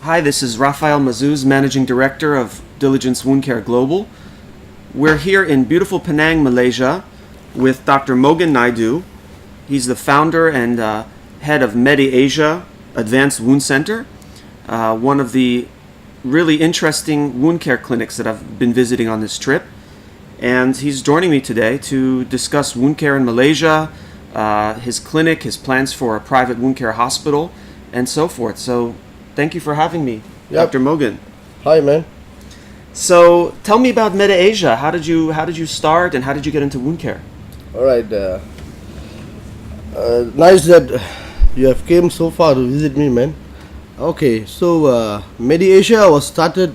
Hi, this is Rafael Mazuz, Managing Director of Diligence Wound Care Global. We're here in beautiful Penang, Malaysia, with Dr. Mogan Naidu. He's the founder and head of MediAsia Advanced Wound Center, one of the really interesting wound care clinics that I've been visiting on this trip. And he's joining me today to discuss wound care in Malaysia, his clinic, his plans for a private wound care hospital, and so forth. So thank you for having me, Dr. Mogan. Hi, man. So tell me about MediAsia. How did you start, and how did you get into wound care? All right. Nice that you have came so far to visit me, man. Okay, so MediAsia was started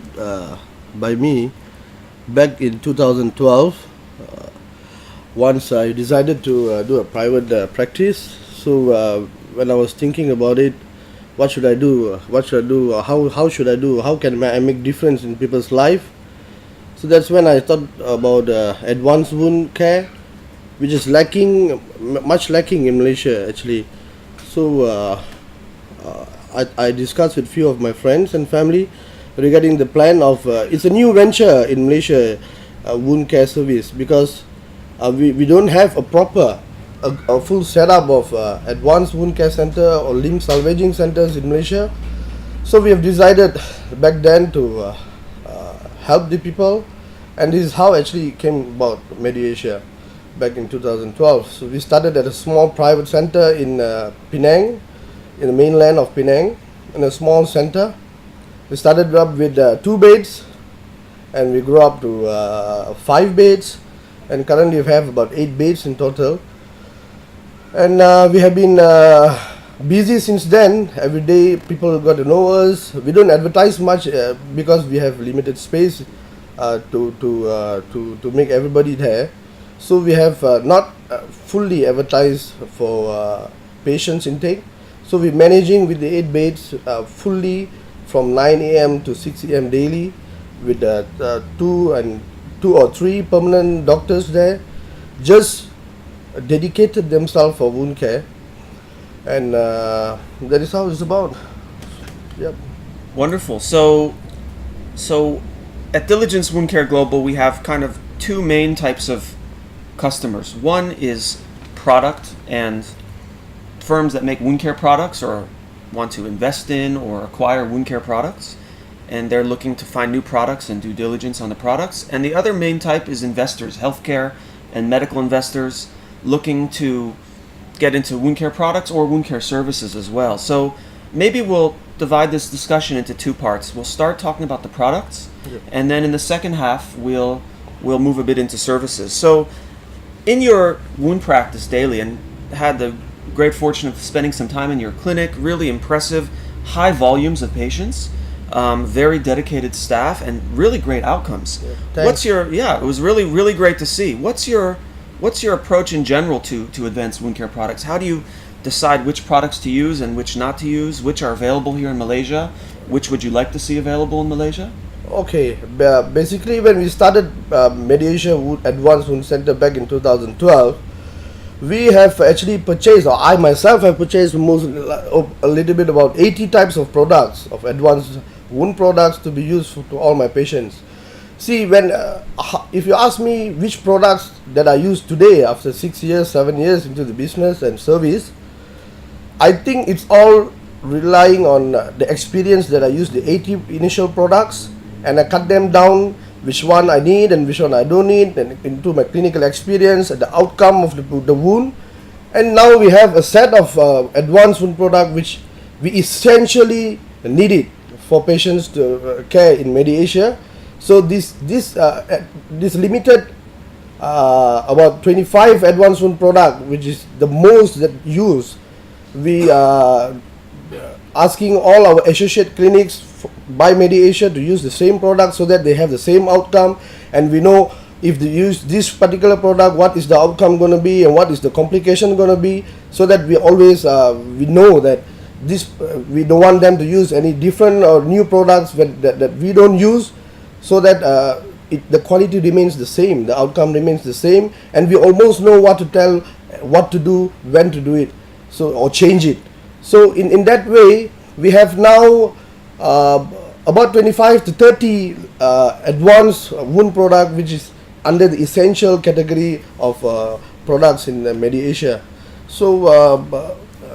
by me back in 2012. Once I decided to do a private practice. So when I was thinking about it, what should I do? What should I do? How should I do? How can I make difference in people's life? So that's when I thought about advanced wound care, which is much lacking in Malaysia actually. So I discussed with few of my friends and family regarding the plan of it's a new venture in Malaysia, wound care service, because we don't have a full setup of advanced wound care center or limb salvaging centers in Malaysia. So we have decided back then to help the people, and this is how actually came about MediAsia back in 2012. So we started at a small private center in Penang, in the mainland of Penang, in a small center. We started up with 2 beds, and we grew up to 5 beds, and currently we have about 8 beds in total. And we have been busy since then. Every day people got to know us. We don't advertise much because we have limited space to make everybody there. So we have not fully advertised for patients intake. So we're managing with the 8 beds fully from 9 a.m. to 6 a.m. daily, with 2 or 3 permanent doctors there, just dedicated themselves for wound care, and that is how it's about. Yep. Wonderful. So at Diligence Wound Care Global, we have kind of 2 main types of customers. One is product and firms that make wound care products or want to invest in or acquire wound care products, and they're looking to find new products and do diligence on the products. And the other main type is investors, healthcare and medical investors, looking to get into wound care products or wound care services as well. So maybe we'll divide this discussion into 2 parts. We'll start talking about the products, and then in the second half we'll move a bit into services. So in your wound practice daily, and had the great fortune of spending some time in your clinic, really impressive, high volumes of patients, very dedicated staff, and really great outcomes. It was really great to see. What's your approach in general to advanced wound care products? How do you decide which products to use and which not to use? Which are available here in Malaysia? Which would you like to see available in Malaysia? Okay, basically when we started MediAsia Advanced Wound Center back in 2012, we have actually purchased, or I myself have purchased a little bit about 80 types of products, of advanced wound products to be used to all my patients. See, if you ask me which products that I use today after 6 years, 7 years into the business and service, I think it's all relying on the experience that I use the 80 initial products, and I cut them down, which one I need and which one I don't need, and into my clinical experience and the outcome of the wound. And now we have a set of advanced wound product which we essentially need it for patients to care in MediAsia. So this limited about 25 advanced wound product, which is the most that used. We are asking all our associate clinics by MediAsia to use the same product so that they have the same outcome, and we know if they use this particular product, what is the outcome going to be and what is the complication going to be, so that we always we know that we don't want them to use any different or new products that we don't use, so that the quality remains the same, the outcome remains the same, and we almost know what to tell, what to do, when to do it, so or change it. So in that way, we have now about 25 to 30 advanced wound product, which is under the essential category of products in MediAsia. So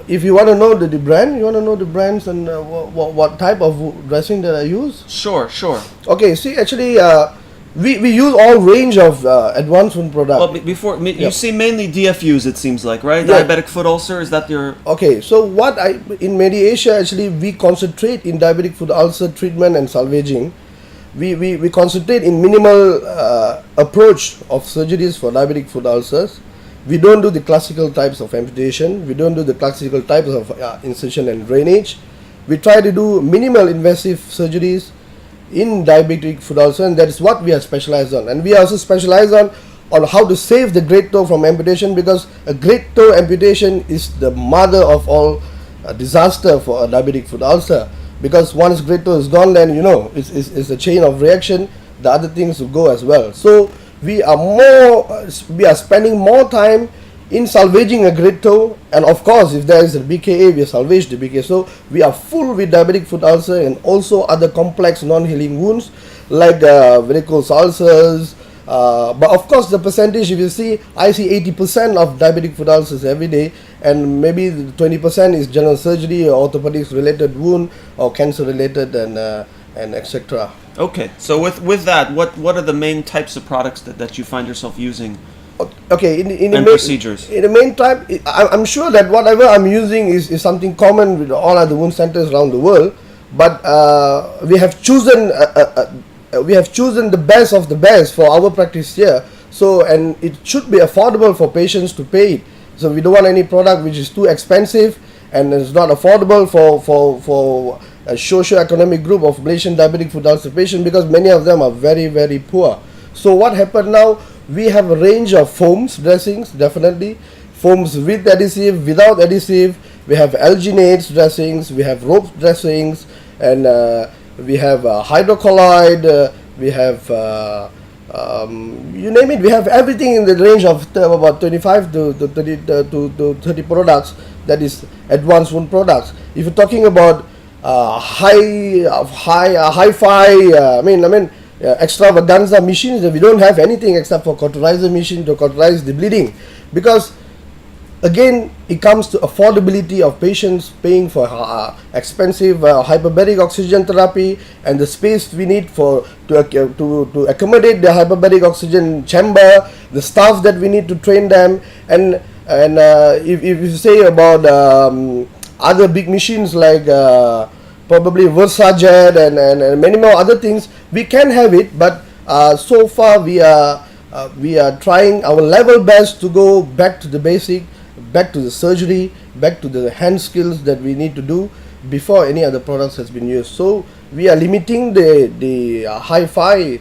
if you want to know the brand, you want to know the brands and what type of dressing that I use? Sure. Okay, see, actually, we use all range of advanced wound product. Well, you see mainly DFUs, it seems like, right? Yeah. Diabetic foot ulcer, is that your... Okay, so in MediAsia, actually, we concentrate in diabetic foot ulcer treatment and salvaging. We concentrate in minimal approach of surgeries for diabetic foot ulcers. We don't do the classical types of amputation. We don't do the classical types of incision and drainage. We try to do minimal invasive surgeries in diabetic foot ulcer, and that is what we are specialized on. And we also specialize on how to save the great toe from amputation, because a great toe amputation is the mother of all disaster for a diabetic foot ulcer. Because once great toe is gone, then it's a chain of reaction. The other things will go as well. So we are spending more time in salvaging a great toe, and of course, if there is a BKA, we salvage the BKA. So we are full with diabetic foot ulcer and also other complex non-healing wounds like varicose ulcers. But of course, the percentage, if you see, I see 80% of diabetic foot ulcers every day, and maybe 20% is general surgery or orthopedics related wound or cancer related and etc. Okay, so with that, what are the main types of products that you find yourself using? Okay, and procedures? In the main type, I'm sure that whatever I'm using is something common with all other wound centers around the world. But we have chosen the best of the best for our practice here. So, and it should be affordable for patients to pay it. So we don't want any product which is too expensive and is not affordable for a socio-economic group of Malaysian diabetic foot ulcer patients, because many of them are very, very poor. So what happened now? We have a range of foams dressings, definitely. Foams with adhesive, without adhesive. We have alginates dressings, we have rope dressings, and we have hydrocolloid, we have, you name it, we have everything in the range of about 25 to 30 products, that is advanced wound products. If you're talking about hi-fi, extravaganza machines, we don't have anything except for cauterizer machine to cauterize the bleeding, because again it comes to affordability of patients paying for expensive hyperbaric oxygen therapy, and the space we need to accommodate the hyperbaric oxygen chamber, the staff that we need to train them, and if you say about other big machines like probably Versajet and many more other things, we can have it, but so far we are trying our level best to go back to the basic, back to the surgery, back to the hand skills that we need to do before any other products has been used. So we are limiting the hi-fi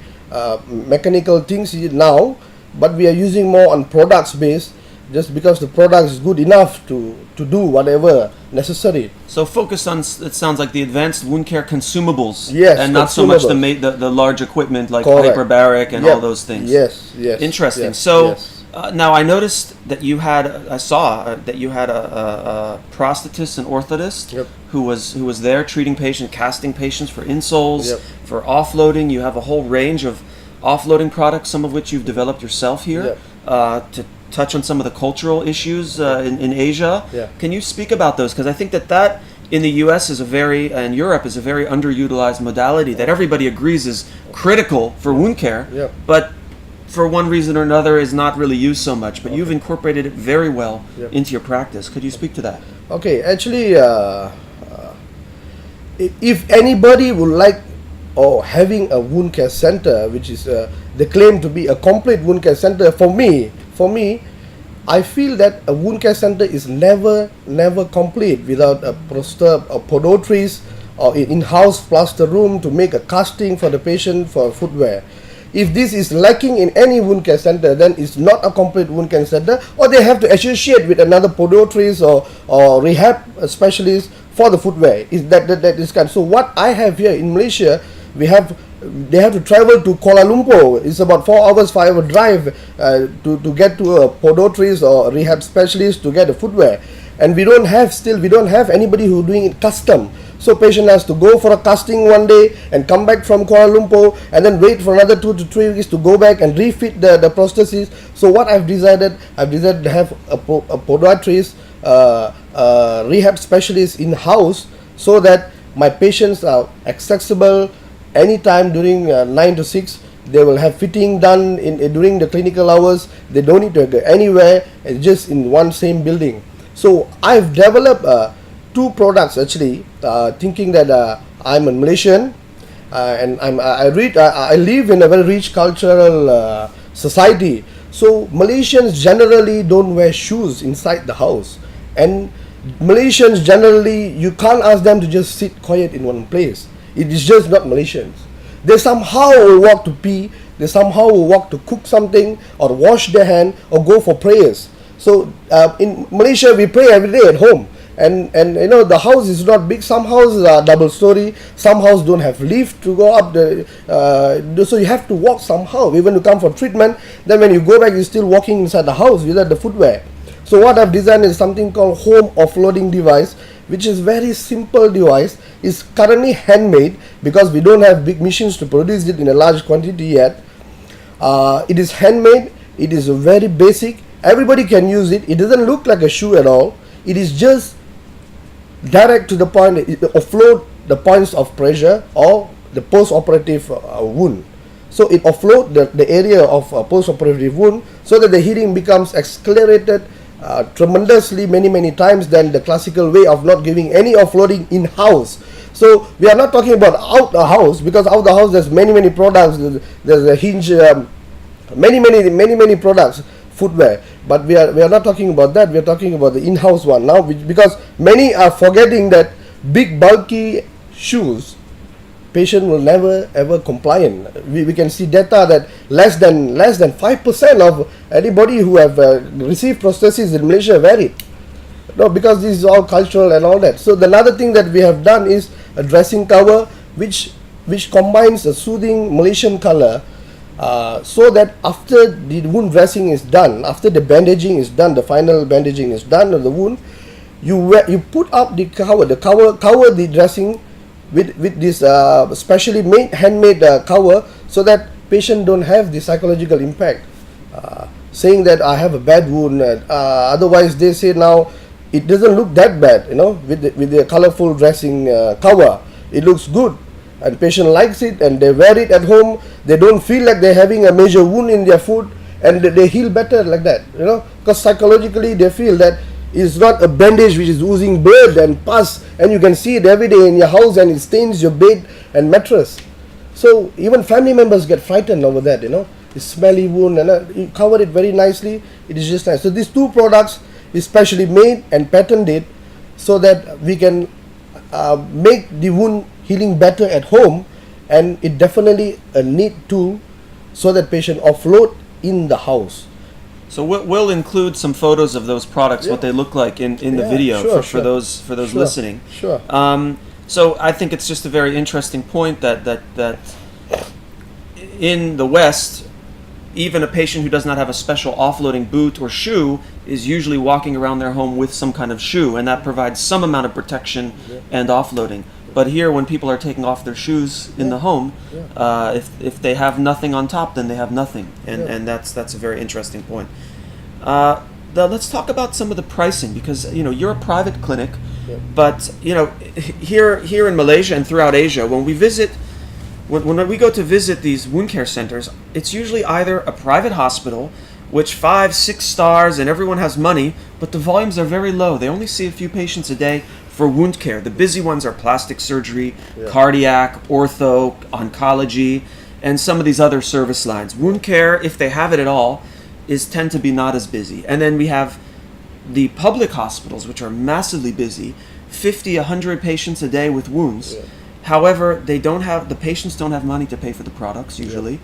mechanical things now, but we are using more on products based, just because the product is good enough to do whatever necessary. So focus on, it sounds like, the advanced wound care consumables, yes, and not so much the large equipment like correct, hyperbaric and all those things. Yes. Interesting. Yes, so yes. Now I noticed that you had, I saw that you had a prosthetist and orthotist Yep. who was there treating patients, casting patients for insoles, Yep. for offloading. You have a whole range of offloading products, some of which you've developed yourself here, to touch on some of the cultural issues in Asia. Yeah. Can you speak about those? Because I think that in the US and Europe is a very underutilized modality that everybody agrees is critical for wound care, Yeah. but for one reason or another is not really used so much. But you've incorporated it very well into your practice. Could you speak to that? Okay, actually, if anybody would like or having a wound care center, which is they claim to be a complete wound care center, for me, I feel that a wound care center is never complete without a podotrice or in-house plaster room to make a casting for the patient for footwear. If this is lacking in any wound care center, then it's not a complete wound care center, or they have to associate with another podotrice or rehab specialist for the footwear. That is kind. So what I have here in Malaysia, they have to travel to Kuala Lumpur. It's about 4 hours, 5 hour drive to get to a podotrice or rehab specialist to get a footwear. And we don't have anybody who doing it custom. So patient has to go for a casting one day and come back from Kuala Lumpur and then wait for another 2 to 3 weeks to go back and refit the prosthesis. So what I've decided to have a podiatrist, rehab specialist in house, so that my patients are accessible anytime during 9 to 6. They will have fitting done during the clinical hours. They don't need to go anywhere, just in one same building. So I've developed 2 products actually, thinking that I'm a Malaysian, and I live in a very rich cultural society. So Malaysians generally don't wear shoes inside the house, and Malaysians generally, you can't ask them to just sit quiet in one place. It is just not Malaysians. They somehow will walk to pee, they somehow will walk to cook something or wash their hand or go for prayers. So in Malaysia we pray every day at home, and you know, the house is not big. Some houses are double story, some houses don't have lift to go up so you have to walk somehow even to come for treatment. Then when you go back, you're still walking inside the house without the footwear. So what I've designed is something called home offloading device, which is very simple device. It's currently handmade because we don't have big machines to produce it in a large quantity yet. It is handmade. It is very basic. Everybody can use it. It doesn't look like a shoe at all. It is just direct to the point. It offload the points of pressure or the post-operative wound. So it offload the area of post-operative wound, so that the healing becomes accelerated tremendously many times than the classical way of not giving any offloading in house. So we are not talking about out the house, because out the house there's many products. There's a hinge, many products, footwear. But we are not talking about that. We are talking about the in-house one now, because many are forgetting that big bulky shoes, patient will never ever compliant. We can see data that less than 5% of anybody who have received prosthesis in Malaysia wear it. No, because this is all cultural and all that. So the another thing that we have done is a dressing cover which combines a soothing Malaysian color, so that after the wound dressing is done, after the bandaging is done, the final bandaging is done of the wound, you put up the cover the dressing with this specially made handmade cover, so that patient don't have the psychological impact, saying that I have a bad wound. Otherwise they say now it doesn't look that bad, you know, with the colorful dressing cover. It looks good and patient likes it, and they wear it at home. They don't feel like they're having a major wound in their foot, and they heal better like that, you know, because psychologically they feel that it's not a bandage which is oozing blood and pus, and you can see it every day in your house, and it stains your bed and mattress. So even family members get frightened over that, you know, it's smelly wound, and you cover it very nicely. It is just nice. So these 2 products is specially made and patented, so that we can make the wound healing better at home, and it definitely a neat tool, so that patient offload in the house. So we'll include some photos of those products, what they look like in the video for those listening. Sure. So I think it's just a very interesting point that in the West, even a patient who does not have a special offloading boot or shoe is usually walking around their home with some kind of shoe, and that provides some amount of protection and offloading. But here, when people are taking off their shoes in the home, if they have nothing on top, then they have nothing, and that's a very interesting point. Let's talk about some of the pricing, because you know you're a private clinic, but you know here in Malaysia and throughout Asia, when we go to visit these wound care centers, it's usually either a private hospital, which 5, 6 stars, and everyone has money, but the volumes are very low. They only see a few patients a day for wound care. The busy ones are plastic surgery, cardiac, ortho, oncology, and some of these other service lines. Wound care, if they have it at all, tend to be not as busy. And then we have the public hospitals, which are massively busy, 50, 100 patients a day with wounds. However, the patients don't have money to pay for the products usually,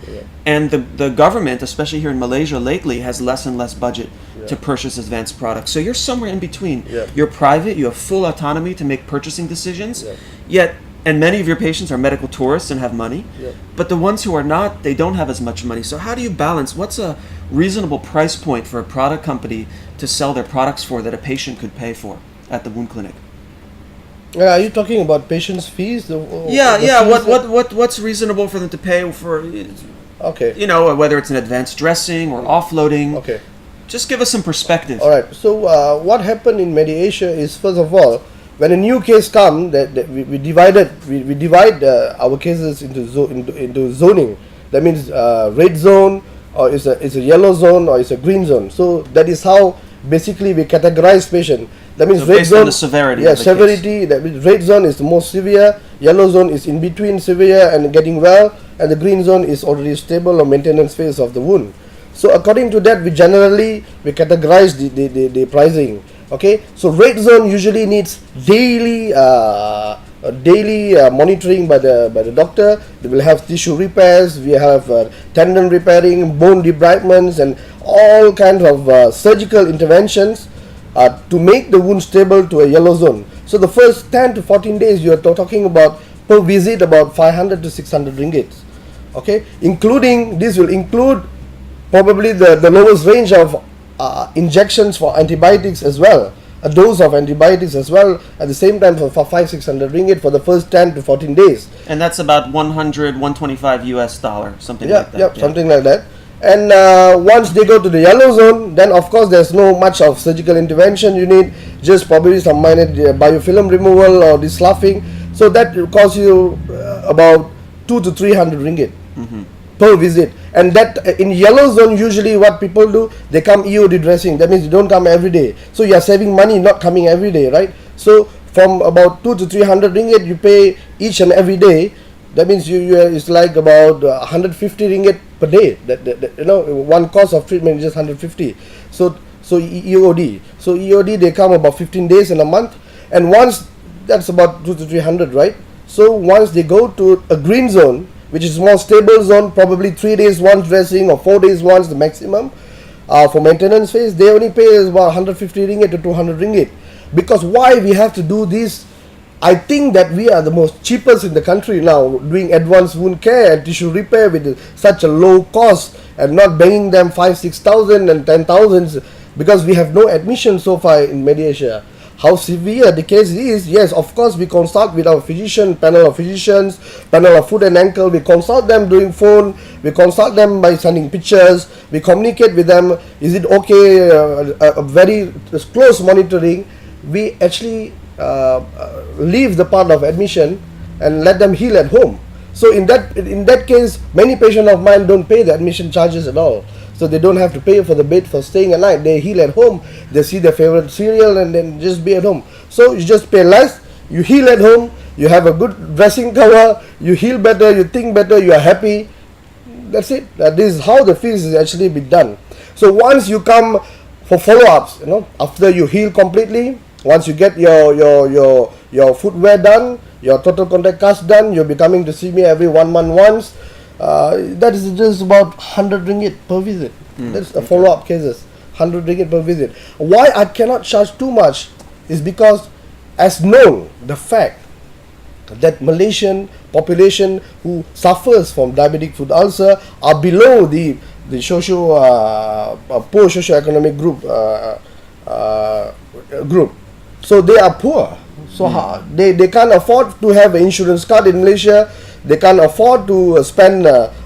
and the government, especially here in Malaysia lately, has less and less budget to purchase advanced products. So you're somewhere in between. You're private, you have full autonomy to make purchasing decisions, yet, and many of your patients are medical tourists and have money, but the ones who are not, they don't have as much money. So how do you balance? What's a reasonable price point for a product company to sell their products for that a patient could pay for at the wound clinic? Are you talking about patients' fees? Yeah, The yeah. fees What's reasonable for them to pay for? Okay. Whether it's an advanced dressing or offloading. Okay. Just give us some perspective. All right. So what happened in MediAsia is, first of all, when a new case comes, that we divide our cases into zoning. That means red zone, or it's a yellow zone, or it's a green zone. So that is how basically we categorize patient. That means So red based zone. on the severity. Yeah, of the severity. case. That means red zone is the most severe. Yellow zone is in between severe and getting well, and the green zone is already stable or maintenance phase of the wound. So according to that, we categorize the pricing. Okay, so red zone usually needs daily monitoring by the doctor. They will have tissue repairs. We have tendon repairing, bone debridements, and all kinds of surgical interventions to make the wound stable to a yellow zone. So the first 10 to 14 days, you are talking about per visit about 500 to 600 ringgit. Okay, including this will include probably the lowest range of injections for antibiotics as well, a dose of antibiotics as well at the same time for 500-600 ringgit for the first 10 to 14 days. And that's about 100, 125 US dollar, something Yeah, like that. something like that. And once they go to the yellow zone, then of course there's no much of surgical intervention. You need just probably some minor biofilm removal or this sloughing. So that will cost you about 2 to 300 ringgit per visit. And that in yellow zone, usually what people do, they come EOD dressing. That means you don't come every day. So you are saving money not coming every day, right? So from about 2 to 300 ringgit you pay each and every day. That means it's like about 150 ringgit per day. That one cost of treatment is just 150. So EOD. So EOD, they come about 15 days in a month, and once that's about 2 to 300, right? So once they go to a green zone, which is more stable zone, probably 3 days once dressing or 4 days once the maximum for maintenance phase, they only pay about 150 ringgit to 200 ringgit. Because why we have to do this? I think that we are the most cheapest in the country now, doing advanced wound care and tissue repair with such a low cost, and not banging them 5,000-6,000 and 10,000, because we have no admission so far in MediAsia. How severe the case is, yes, of course we consult with our physician, panel of physicians, panel of foot and ankle. We consult them during phone, we consult them by sending pictures, we communicate with them, is it okay, a very close monitoring. We actually leave the part of admission and let them heal at home. So in that case, many patients of mine don't pay the admission charges at all. So they don't have to pay for the bed for staying a night. They heal at home. They see their favorite cereal and then just be at home. So you just pay less. You heal at home. You have a good dressing cover. You heal better. You think better. You are happy. That's it. This is how the fees is actually be done. So once you come for follow-ups, after you heal completely, once you get your footwear done, your total contact cast done, you'll be coming to see me every 1 month once. That is just about 100 ringgit per visit. That's a follow-up cases, 100 ringgit per visit. Why I cannot charge too much is because, as known, the fact that Malaysian population who suffers from diabetic foot ulcer are below the poor socio-economic group. So they are poor. So they can't afford to have an insurance card in Malaysia. They can't afford to spend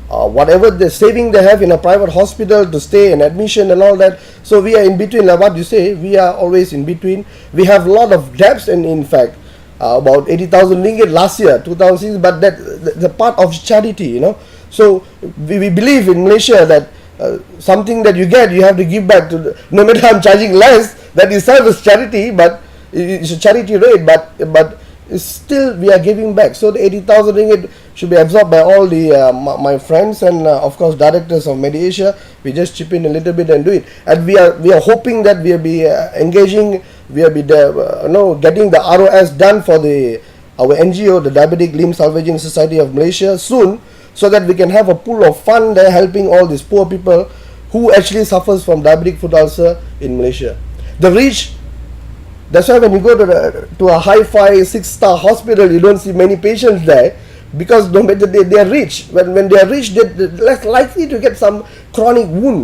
whatever the saving they have in a private hospital to stay and admission and all that. So we are in between, like what you say, we are always in between. We have a lot of debts, and in fact about 80,000 ringgit last year, 2006, but that the part of charity, So we believe in Malaysia that something that you get, you have to give back to no matter I'm charging less, that itself is charity, but it's a charity rate, but it's still we are giving back. So the 80,000 ringgit should be absorbed by all the my friends and of course directors of MediAsia. We just chip in a little bit and do it, and we are hoping that we'll be engaging, we'll be getting the ROS done for our NGO, the Diabetic Limb Salvaging Society of Malaysia, soon, so that we can have a pool of fund there helping all these poor people who actually suffers from diabetic foot ulcer in Malaysia. The reach. That's why when you go to a hi-fi 6-star hospital, you don't see many patients there, because no matter they are rich. When they are rich, they're less likely to get some chronic wound,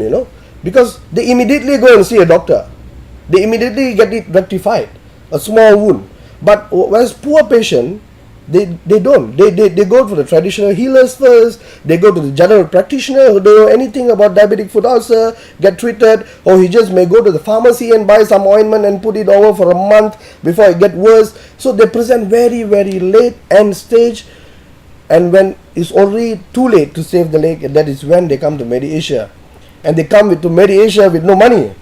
because they immediately go and see a doctor. They immediately get it rectified, a small wound. But whereas poor patient, they don't. They go for the traditional healers first. They go to the general practitioner who don't know anything about diabetic foot ulcer, get treated, or he just may go to the pharmacy and buy some ointment and put it over for a month before it get worse. So they present very, very late end stage, and when it's already too late to save the leg, that is when they come to MediAsia, and they come to MediAsia with no money.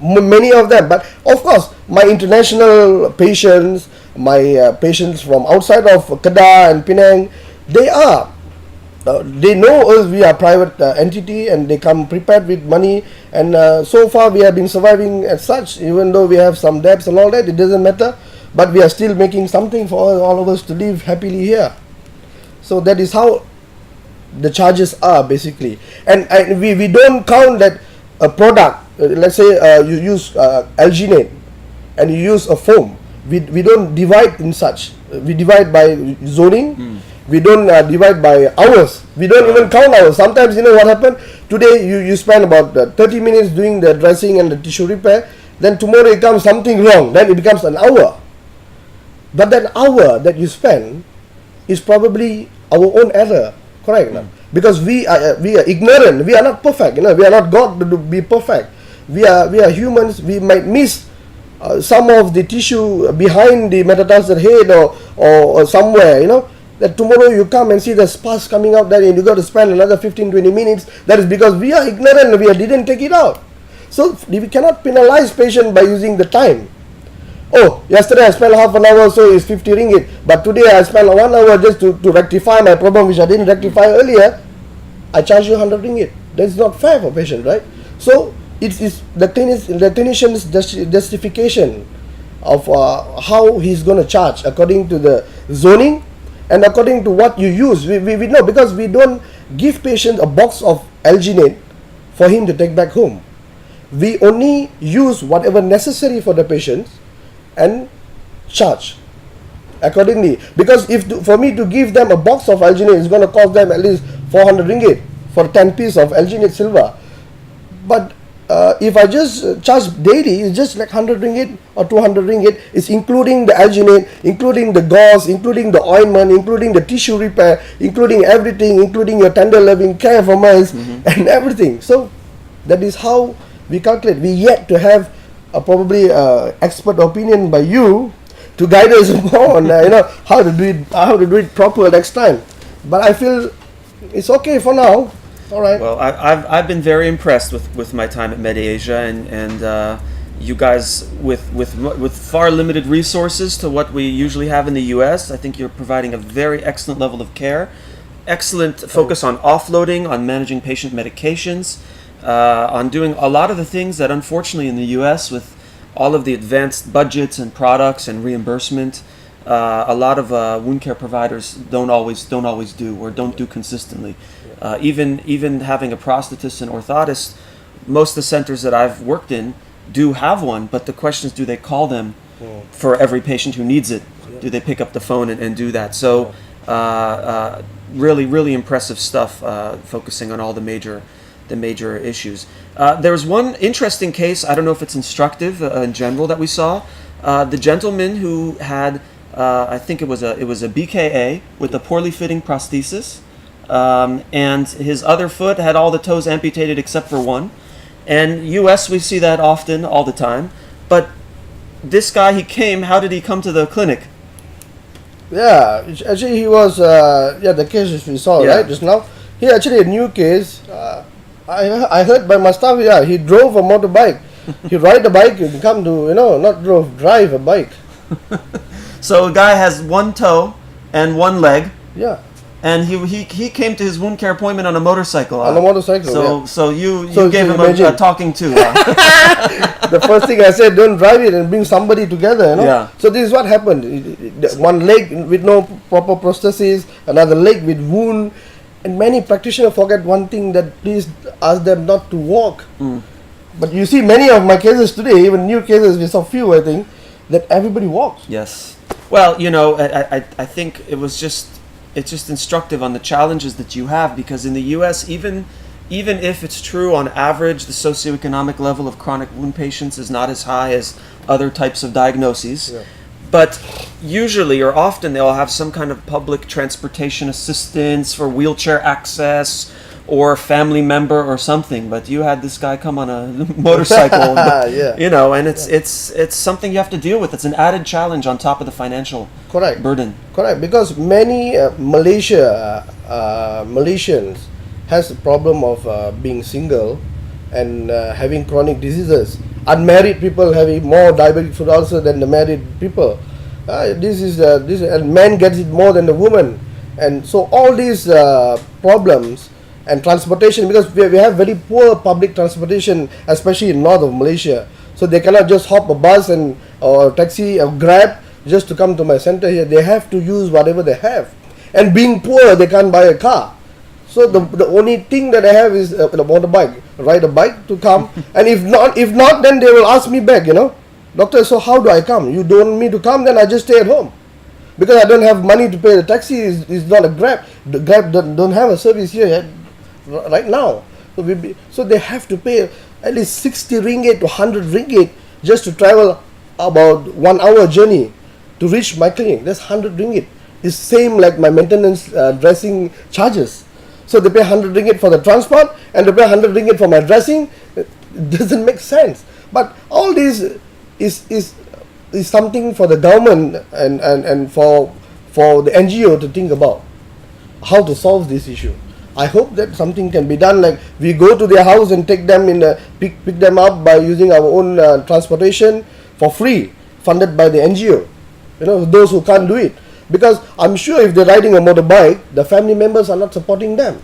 Many of them, but of course, my international patients, my patients from outside of Kedah and Penang, they know us. We are private entity, and they come prepared with money. And so far, we have been surviving as such. Even though we have some debts and all that, it doesn't matter. But we are still making something for all of us to live happily here. So that is how the charges are basically, and we don't count that a product. Let's say you use alginate and you use a foam. We don't divide in such. We divide by zoning. We don't divide by hours. We don't even count hours. Sometimes you know what happened. Today you spend about 30 minutes doing the dressing and the tissue repair. Then tomorrow it comes something wrong. Then it becomes an hour. But that hour that you spend is probably our own error. Correct? Because we are ignorant. We are not perfect. We are not God to be perfect. We are humans. We might miss some of the tissue behind the metatarsal head or somewhere. That tomorrow you come and see the sparse coming out there, and you got to spend another 15-20 minutes. That is because we are ignorant. We didn't take it out. So we cannot penalize patient by using the time. Oh, yesterday I spent half an hour, so it's 50 ringgit. But today I spent 1 hour just to rectify my problem, which I didn't rectify earlier. I charge you 100 ringgit. That's not fair for patient, right? So it is the clinician's justification of how he's going to charge according to the zoning and according to what you use. We know, because we don't give patient a box of alginate for him to take back home. We only use whatever necessary for the patients and charge accordingly. Because for me to give them a box of alginate is going to cost them at least 400 ringgit for 10 pieces of alginate silver. But if I just charge daily, it's just like 100 ringgit or 200 ringgit. It's including the alginate, including the gauze, including the ointment, including the tissue repair, including everything, including your tender loving care for months and everything. So that is how we calculate. We yet to have probably expert opinion by you to guide us more on how to do it proper next time. But I feel it's okay for now. All right. Well, I've been very impressed with my time at MediAsia, and you guys with far limited resources to what we usually have in the U.S. I think you're providing a very excellent level of care, excellent focus on offloading, on managing patient medications, on doing a lot of the things that unfortunately in the U.S. with all of the advanced budgets and products and reimbursement, a lot of wound care providers don't always do or don't do consistently. Even having a prosthetist and orthotist, most of the centers that I've worked in do have one, but the question is, do they call them for every patient who needs it? Do they pick up the phone and do that? So really, really impressive stuff, focusing on all the major issues. There was one interesting case, I don't know if it's instructive in general, that we saw. The gentleman who had, I think it was a BKA with a poorly fitting prosthesis, and his other foot had all the toes amputated except for one. And US, we see that often, all the time. But this guy, how did he come to the clinic? Yeah, actually he was, the case we saw, right, just now. He actually a new case. I heard by my staff, he drove a motorbike. He ride a bike and come to, drive a bike. So a guy has one toe and one leg. Yeah. And he came to his wound care appointment on a motorcycle. On a motorcycle, So you gave him a talking to. The first thing I said, don't drive it and bring somebody together, Yeah. So this is what happened. One leg with no proper prosthesis, another leg with wound. And many practitioners forget one thing, that please ask them not to walk. But you see many of my cases today, even new cases, we saw few, I think, that everybody walks. Yes. Well, I think it's just instructive on the challenges that you have, because in the U.S., even if it's true on average, the socioeconomic level of chronic wound patients is not as high as other types of diagnoses. Yeah. but usually or often they'll have some kind of public transportation assistance for wheelchair access or family member or something. But you had this guy come on a motorcycle, Yeah. you know, and it's something you have to deal with. It's an added challenge on top of the financial Correct. burden. Correct, because many Malaysians has a problem of being single and having chronic diseases. Unmarried people having more diabetic foot ulcer than the married people. This and men gets it more than the woman, and so all these problems and transportation, because we have very poor public transportation, especially in north of Malaysia. So they cannot just hop a bus and or taxi or grab just to come to my center here. They have to use whatever they have, and being poor, they can't buy a car. So the only thing that I have is a motorbike. Ride a bike to come, and if not, then they will ask me back. Doctor. So how do I come? You don't want me to come, then I just stay at home, because I don't have money to pay the taxi. Is not a Grab. The Grab don't have a service here yet, right now. So they have to pay at least 60 ringgit to 100 ringgit just to travel about 1 hour journey to reach my clinic. That's 100 ringgit. It's same like my maintenance dressing charges. So they pay 100 ringgit for the transport and they pay 100 ringgit for my dressing. It doesn't make sense. But all this is something for the government and for the NGO to think about how to solve this issue. I hope that something can be done, like we go to their house and take them pick them up by using our own transportation for free, funded by the NGO. Those who can't do it. Because I'm sure if they're riding a motorbike, the family members are not supporting them.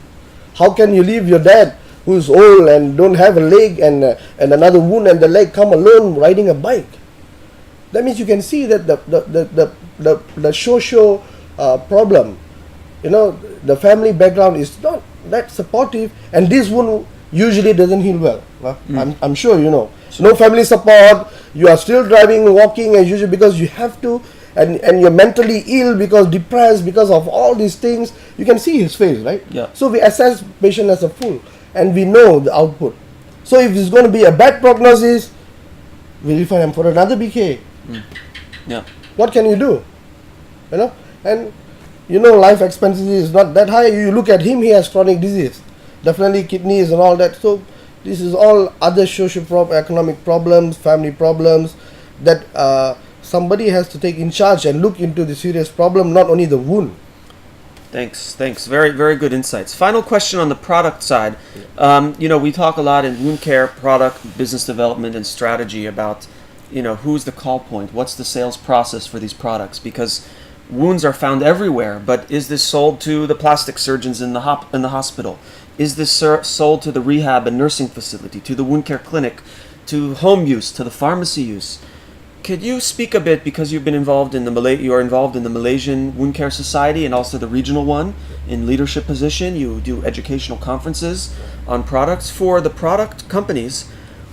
How can you leave your dad who's old and don't have a leg and another wound and the leg come alone riding a bike? That means you can see that the social problem, the family background is not that supportive, and this wound usually doesn't heal well. I'm sure you know. No family support, you are still driving, walking as usual because you have to, and you're mentally ill because depressed because of all these things. You can see his face, right? Yeah. So we assess patient as a fool, and we know the output. So if it's going to be a bad prognosis, we refer him for another BK. Yeah. What can you do? And life expectancy is not that high. You look at him, he has chronic disease, definitely kidneys and all that. So this is all other economic problems, family problems that somebody has to take in charge and look into the serious problem, not only the wound. Thanks. Very, very good insights. Final question on the product side. We talk a lot in wound care, product, business development, and strategy about, who's the call point? What's the sales process for these products? Because wounds are found everywhere, but is this sold to the plastic surgeons in the hospital? Is this sold to the rehab and nursing facility, to the wound care clinic, to home use, to the pharmacy use? Could you speak a bit, because you've been involved in you are involved in the Malaysian Wound Care Society and also the regional one in leadership position. You do educational conferences on products. For the product companies,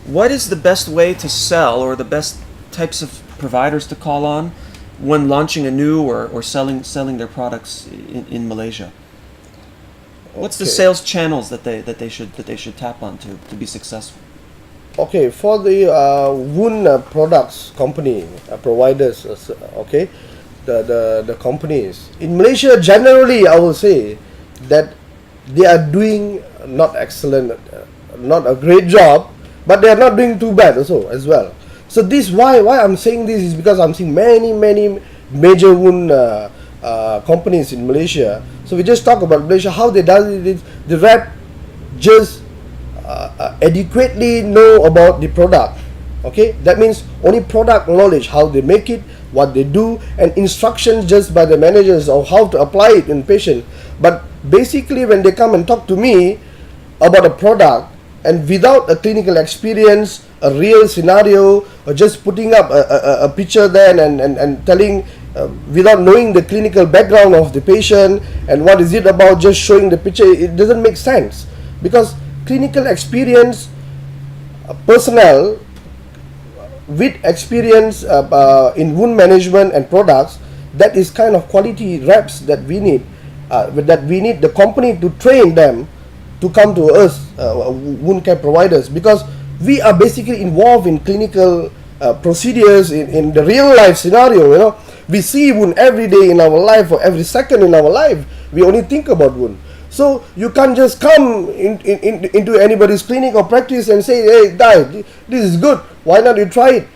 what is the best way to sell, or the best types of providers to call on when launching a new or selling their products in Malaysia? What's the sales channels that they should tap on to be successful? Okay, for the wound products company providers, the companies in Malaysia generally, I will say that they are doing not excellent, not a great job, but they are not doing too bad also as well. So this why I'm saying this is because I'm seeing many major wound companies in Malaysia. So we just talk about Malaysia, how they do it. The rep just adequately know about the product. Okay, that means only product knowledge, how they make it, what they do, and instructions just by the managers of how to apply it in patient. But basically, when they come and talk to me about a product, and without a clinical experience, a real scenario, or just putting up a picture there and telling, without knowing the clinical background of the patient and what is it about, just showing the picture, it doesn't make sense. Because clinical experience personnel with experience in wound management and products, that is kind of quality reps that we need. The company to train them to come to us, wound care providers, because we are basically involved in clinical procedures in the real life scenario. we see wound every day in our life, or every second in our life. We only think about wound. So you can't just come into anybody's clinic or practice and say, hey guy, this is good, why not you try it?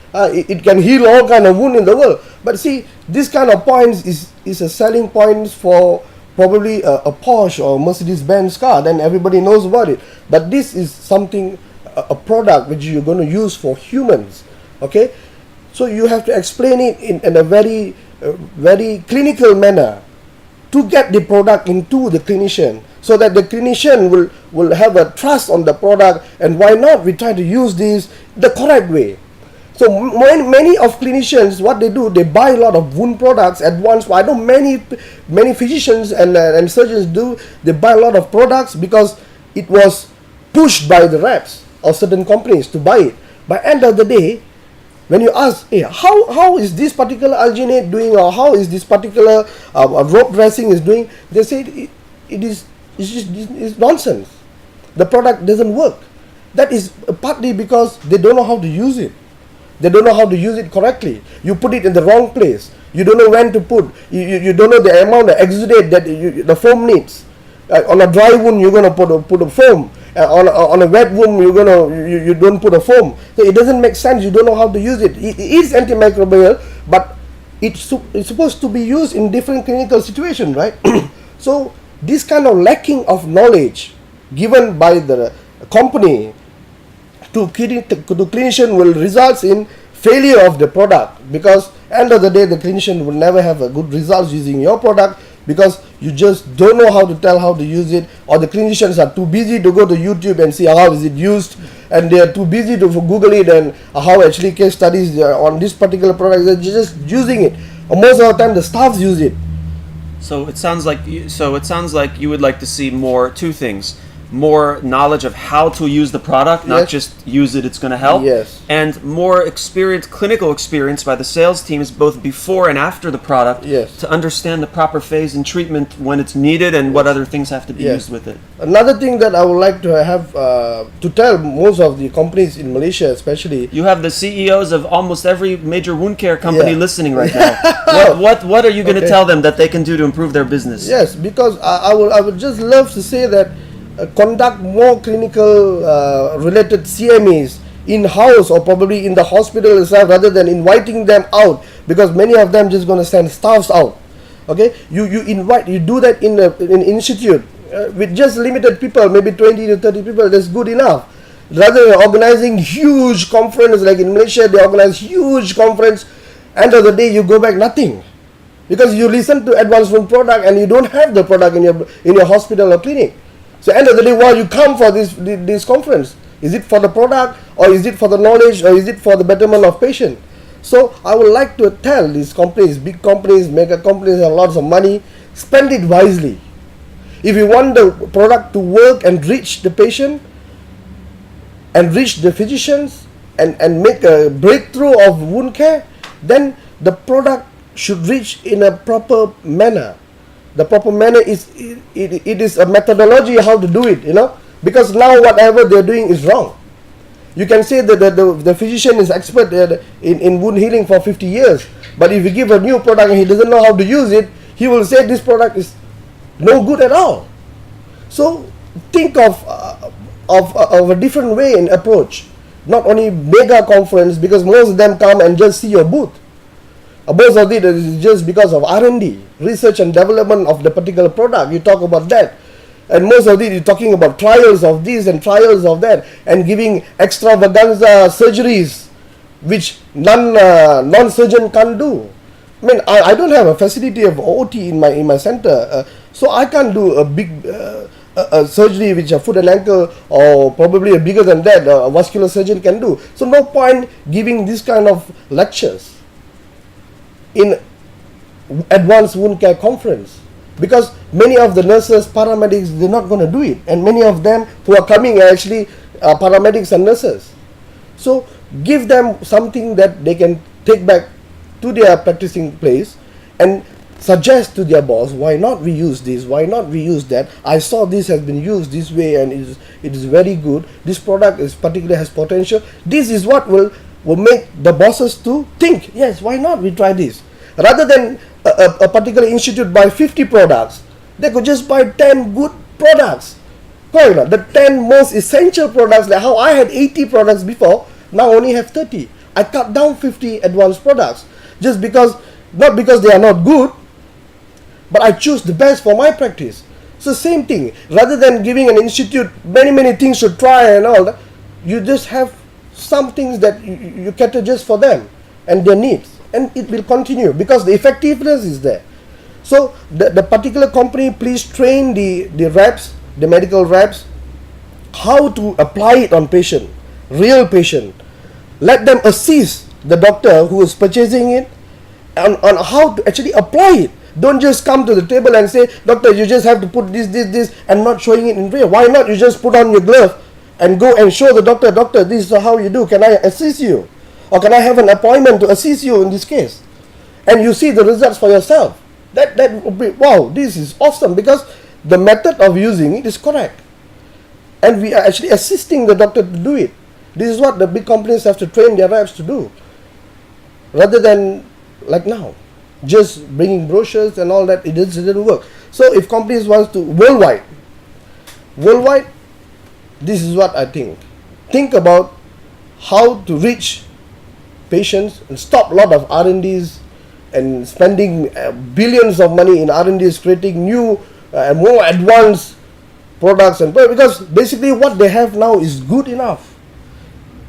It can heal all kind of wound in the world. But see, this kind of points is a selling point for probably a Porsche or Mercedes-Benz car, then everybody knows about it. But this is something, a product which you're going to use for humans. Okay, so you have to explain it in a very clinical manner to get the product into the clinician, so that the clinician will have a trust on the product. And why not we try to use this the correct way? So many of clinicians, what they do, they buy a lot of wound products at once. I know many physicians and surgeons do. They buy a lot of products because it was pushed by the reps or certain companies to buy it. By end of the day, when you ask, hey, how is this particular alginate doing, or how is this particular rope dressing is doing, they say it's nonsense. The product doesn't work. That is partly because they don't know how to use it. They don't know how to use it correctly. You put it in the wrong place. You don't know when to put. You don't know the amount of exudate that the foam needs. On a dry wound, you're gonna put a foam. On a wet wound, you don't put a foam. So it doesn't make sense. You don't know how to use it. It is antimicrobial, but it's supposed to be used in different clinical situations, right? So this kind of lacking of knowledge given by the company to clinician will result in failure of the product, because end of the day the clinician will never have a good results using your product, because you just don't know how to tell how to use it, or the clinicians are too busy to go to YouTube and see how is it used, and they are too busy to Google it and how actually case studies on this particular product. They're just using it, and most of the time the staffs use it. So it sounds like you would like to see two things: more knowledge of how to use the product, not Yes. just use it, it's going to help. Yes. And more clinical experience by the sales teams, both before and after the product, Yes. to understand the proper phase and treatment when it's needed and what other things have to be Yes. used with it. Another thing that I would like to have to tell most of the companies in Malaysia, especially, You have the CEOs of almost every major wound care company Yeah. listening right now. What are you going to Okay. tell them that they can do to improve their business? yes, because I would just love to say that conduct more clinical related CMEs in-house, or probably in the hospital itself, rather than inviting them out, because many of them just going to send staffs out. Okay, you do that in an institute with just limited people, maybe 20 to 30 people. That's good enough, rather than organizing huge conference. Like in Malaysia, they organize huge conference. End of the day, you go back nothing, because you listen to advanced wound product and you don't have the product in your hospital or clinic. So end of the day, why you come for this conference? Is it for the product, or is it for the knowledge, or is it for the betterment of patient? So I would like to tell these companies, big companies, mega companies have lots of money, spend it wisely. If you want the product to work and reach the patient and reach the physicians and make a breakthrough of wound care, then the product should reach in a proper manner. The proper manner is it is a methodology how to do it, because now whatever they're doing is wrong. You can say that the physician is expert in wound healing for 50 years, but if you give a new product and he doesn't know how to use it, he will say this product is no good at all. So think of a different way and approach. Not only mega conference, because most of them come and just see your booth. Most of it is just because of R&D, research and development of the particular product. You talk about that. And most of it, you're talking about trials of this and trials of that, and giving extravaganza surgeries, which non-surgeon can't do. I mean, I don't have a facility of OT in my center, so I can't do a big a surgery which a foot and ankle, or probably a bigger than that, a vascular surgeon can do. So no point giving this kind of lectures in advanced wound care conference, because many of the nurses, paramedics, they're not going to do it, and many of them who are coming are actually paramedics and nurses. So give them something that they can take back to their practicing place and suggest to their boss, why not we use this, why not we use that, I saw this has been used this way and it is very good, this product is particularly has potential. This is what will make the bosses to think, yes, why not we try this. Rather than a particular institute buy 50 products, they could just buy 10 good products. Correct or not? The 10 most essential products, like how I had 80 products before, now only have 30. I cut down 50 advanced products just because, not because they are not good, but I choose the best for my practice. So same thing, rather than giving an institute many things to try and all that, you just have some things that you cater just for them and their needs, and it will continue because the effectiveness is there. So the particular company, please train the reps, the medical reps, how to apply it on patient, real patient. Let them assist the doctor who is purchasing it on how to actually apply it. Don't just come to the table and say, doctor, you just have to put this, and not showing it in real. Why not you just put on your glove and go and show the doctor, this is how you do. Can I assist you? Or can I have an appointment to assist you in this case? And you see the results for yourself. That would be, wow, this is awesome, because the method of using it is correct. And we are actually assisting the doctor to do it. This is what the big companies have to train their reps to do. Rather than like now, just bringing brochures and all that, it didn't work. So if companies want to, worldwide, this is what I think. Think about how to reach patients and stop a lot of R&Ds and spending billions of money in R&Ds, creating new and more advanced products, and because basically what they have now is good enough.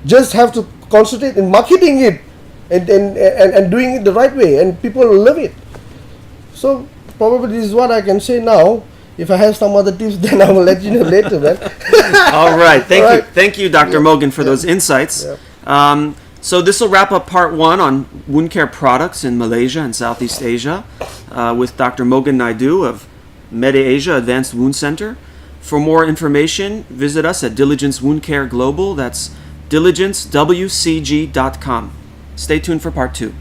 Just have to concentrate in marketing it and doing it the right way, and people will love it. So probably this is what I can say now. If I have some other tips, then I will let you know later, man. All right. Thank you, Dr. Mogan, for those insights. So this will wrap up part 1 on wound care products in Malaysia and Southeast Asia with Dr. Mogan Naidu of MediAsia Advanced Wound Center. For more information, visit us at Diligence Wound Care Global. That's diligencewcg.com. Stay tuned for part 2.